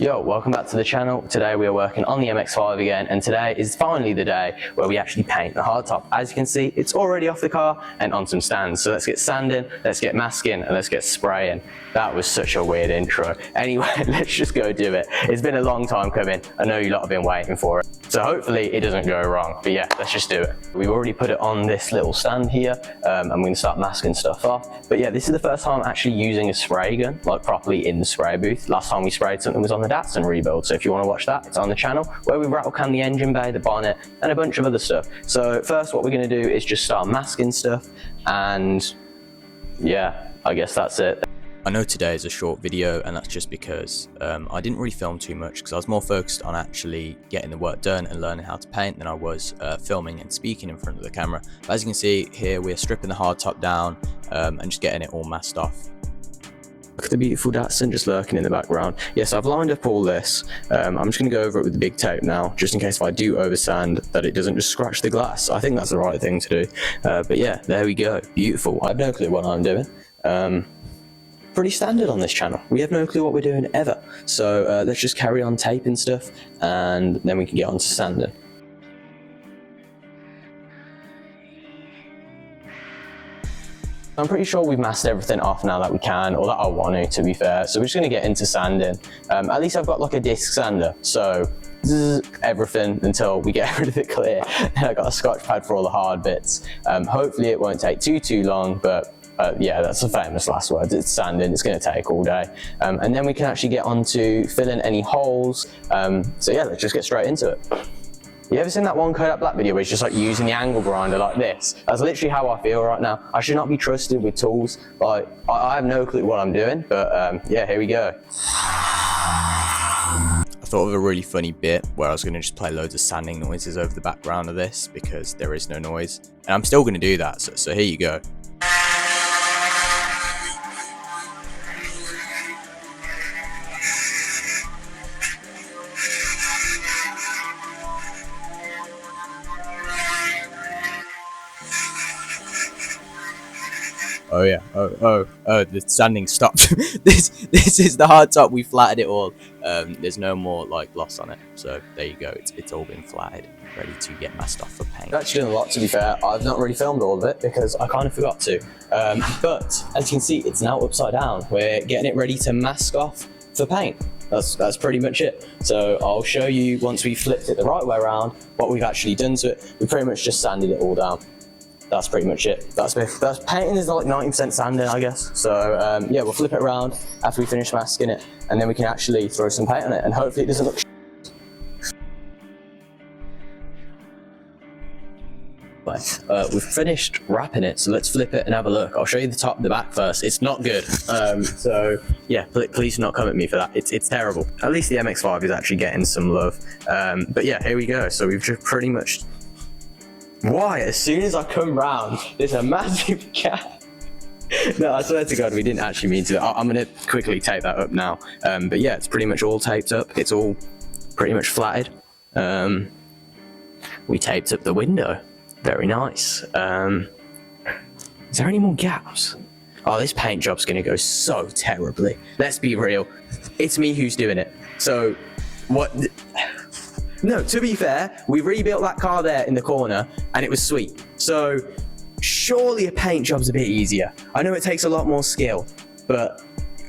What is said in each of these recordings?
Yo, welcome back to the channel. Today we are working on the mx5 again, and today is finally the day where we actually paint the hardtop. As you can see, it's already off the car and on some stands. So let's get sanding, let's get masking, and let's get spraying. That was such a weird intro. Anyway, let's just go do it. It's been a long time coming. I know you lot have been waiting for it. So hopefully it doesn't go wrong. But yeah, let's just do it. We've already put it on this little stand here, and we're gonna start masking stuff off. But yeah, this is the first time actually using a spray gun, like properly in the spray booth. Last time we sprayed something was on the Datsun rebuild, so if you want to watch that, it's on the channel, where we rattle can the engine bay, the bonnet, and a bunch of other stuff. So first what we're going to do is just start masking stuff, and yeah, I guess that's it. I know today is a short video, and that's just because I didn't really film too much because I was more focused on actually getting the work done and learning how to paint than I was filming and speaking in front of the camera. But as you can see here, we're stripping the hardtop down and just getting it all masked off. Look at the beautiful Datsun just lurking in the background. Yes, I've lined up all this. I'm just going to go over it with the big tape now, just in case if I do oversand, that it doesn't just scratch the glass. I think that's the right thing to do. But yeah, there we go. Beautiful. I have no clue what I'm doing. Pretty standard on this channel. We have no clue what we're doing ever. So let's just carry on taping stuff, and then we can get on to sanding. I'm pretty sure we've masked everything off now that we can, or that I want to be fair. So we're just going to get into sanding. At least I've got like a disc sander, so everything until we get rid of it clear. And I got a scotch pad for all the hard bits. Hopefully it won't take too long, but yeah, that's the famous last words. It's sanding, it's going to take all day. And then we can actually get on to filling any holes. So yeah, let's just get straight into it. You ever seen that one Kodak Black video where it's just like using the angle grinder like this? That's literally how I feel right now. I should not be trusted with tools. Like, I have no clue what I'm doing, but yeah, here we go. I thought of a really funny bit where I was going to just play loads of sanding noises over the background of this because there is no noise. And I'm still going to do that, so here you go. Oh yeah, oh, the sanding stopped. this is the hardtop, we flatted it all. There's no more like gloss on it, so there you go, it's all been flatted, ready to get masked off for paint. I've actually done a lot, to be fair. I've not really filmed all of it because I kind of forgot to. But as you can see, it's now upside down. We're getting it ready to mask off for paint. That's pretty much it. So I'll show you once we flipped it the right way around what we've actually done to it. We pretty much just sanded it all down. That's pretty much it. That's painting is like 90% sanding, I guess. So yeah, we'll flip it around after we finish masking it, and then we can actually throw some paint on it, and hopefully it doesn't look we've finished wrapping it, so let's flip it and have a look. I'll show you the top and the back first. It's not good. So yeah, please do not come at me for that. It's terrible. At least the mx5 is actually getting some love. But yeah, here we go. So we've just pretty much... Why? As soon as I come round, there's a massive gap. No, I swear to God, we didn't actually mean to. I'm going to quickly tape that up now. But yeah, it's pretty much all taped up. It's all pretty much flatted. We taped up the window. Very nice. Is there any more gaps? Oh, this paint job's going to go so terribly. Let's be real. It's me who's doing it. So, what... No, to be fair, we rebuilt that car there in the corner and it was sweet. So surely a paint job's a bit easier. I know it takes a lot more skill, but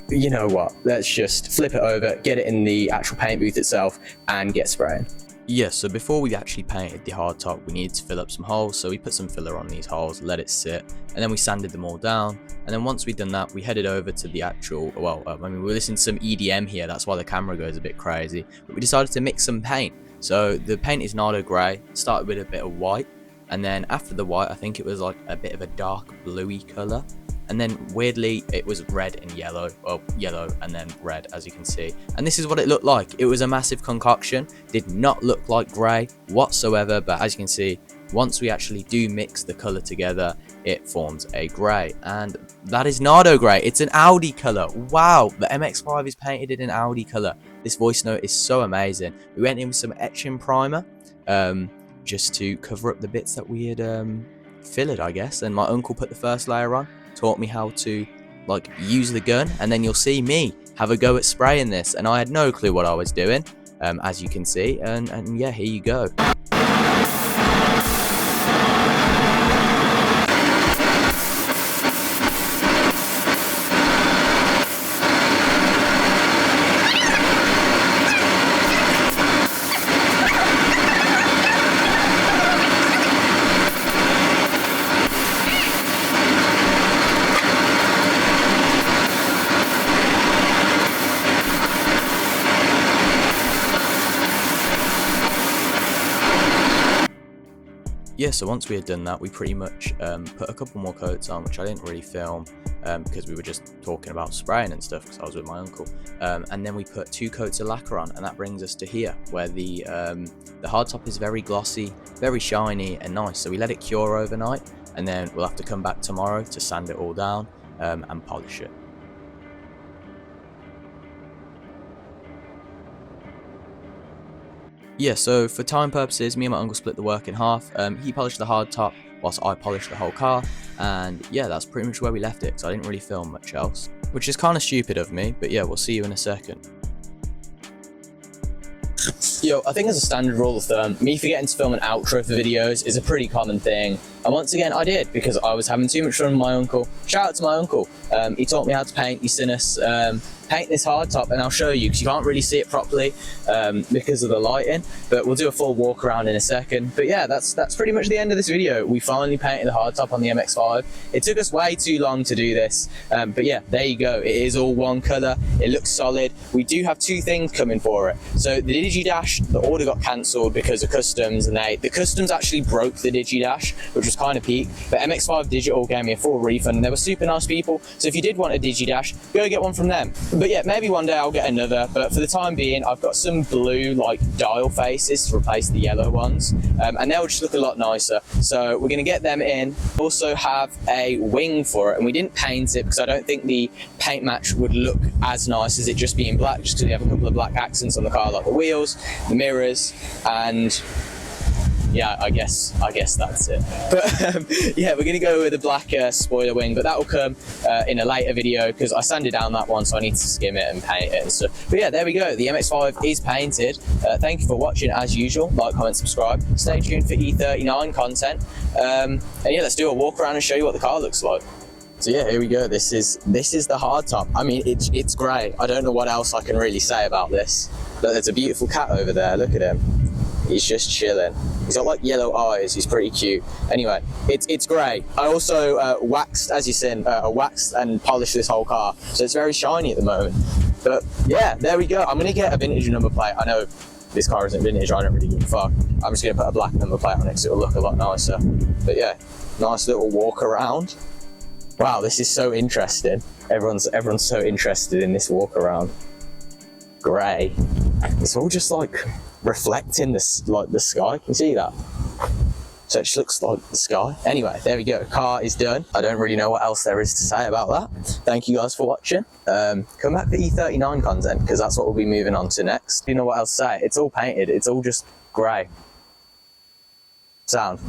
you know what? Let's just flip it over, get it in the actual paint booth itself, and get spraying. Yeah, so before we actually painted the hardtop, we needed to fill up some holes. So we put some filler on these holes, let it sit, and then we sanded them all down. And then once we'd done that, we headed over to the actual, I mean, we're listening to some EDM here. That's why the camera goes a bit crazy. But we decided to mix some paint. So the paint is Nardo grey. Started with a bit of white, and then after the white, I think it was like a bit of a dark bluey colour. And then weirdly, it was red and yellow, well, yellow and then red, as you can see. And this is what it looked like. It was a massive concoction. Did not look like grey whatsoever, but as you can see, once we actually do mix the colour together, it forms a grey. And that is Nardo grey. It's an Audi colour. Wow, the mx5 is painted in an Audi colour. This voice note is so amazing. We went in with some etching primer just to cover up the bits that we had filled, I guess. And my uncle put the first layer on, taught me how to like use the gun, and then you'll see me have a go at spraying this, and I had no clue what I was doing, as you can see, and yeah, here you go. Yeah, so once we had done that, we pretty much put a couple more coats on, which I didn't really film because we were just talking about spraying and stuff because I was with my uncle. And then we put 2 coats of lacquer on, and that brings us to here, where the hardtop is very glossy, very shiny and nice. So we let it cure overnight, and then we'll have to come back tomorrow to sand it all down and polish it. Yeah, so for time purposes, me and my uncle split the work in half. He polished the hard top whilst I polished the whole car, and yeah, that's pretty much where we left it, so I didn't really film much else, which is kind of stupid of me, but yeah, we'll see you in a second. Yo, I think as a standard rule of thumb, me forgetting to film an outro for videos is a pretty common thing. And once again, I did, because I was having too much fun with my uncle. Shout out to my uncle. He taught me how to paint. He's seen us paint this hardtop, and I'll show you, because you can't really see it properly because of the lighting, but we'll do a full walk around in a second. But yeah, that's pretty much the end of this video. We finally painted the hardtop on the MX5. It took us way too long to do this, but yeah, there you go. It is all one color. It looks solid. We do have 2 things coming for it. So the DigiDash, the order got cancelled because of customs, and the customs actually broke the DigiDash, which was kind of peak, but MX5 Digital gave me a full refund, and they were super nice people. So if you did want a DigiDash, go get one from them. But yeah, maybe one day I'll get another, but for the time being, I've got some blue like dial faces to replace the yellow ones, and they'll just look a lot nicer. So we're gonna get them in. Also have a wing for it, and we didn't paint it because I don't think the paint match would look as nice as it just being black, just because we have a couple of black accents on the car, like the wheels, the mirrors, and yeah, I guess that's it. But yeah, we're gonna go with a black spoiler wing, but that will come in a later video because I sanded down that one, so I need to skim it and paint it and stuff. But yeah, there we go. The MX5 is painted. Thank you for watching as usual. Like, comment, subscribe. Stay tuned for E39 content. And yeah, let's do a walk around and show you what the car looks like. So yeah, here we go. This is the hardtop. I mean, it's great. I don't know what else I can really say about this. But there's a beautiful cat over there. Look at him. He's just chilling. He's got like yellow eyes. He's pretty cute. Anyway, it's great. I also waxed, as you've seen, waxed and polished this whole car, so it's very shiny at the moment. But yeah, there we go. I'm gonna get a vintage number plate. I know this car isn't vintage. I don't really give a fuck. I'm just gonna put a black number plate on it so it'll look a lot nicer. But yeah, nice little walk around. Wow, this is so interesting. Everyone's so interested in this walk around. Grey. It's all just like reflecting this, like the sky. Can you see that? So it just looks like the sky. Anyway, there we go. Car is done. I don't really know what else there is to say about that. Thank you guys for watching. Come back for E39 content, because that's what we'll be moving on to next. You know what else to say? It's all painted. It's all just grey. Sound.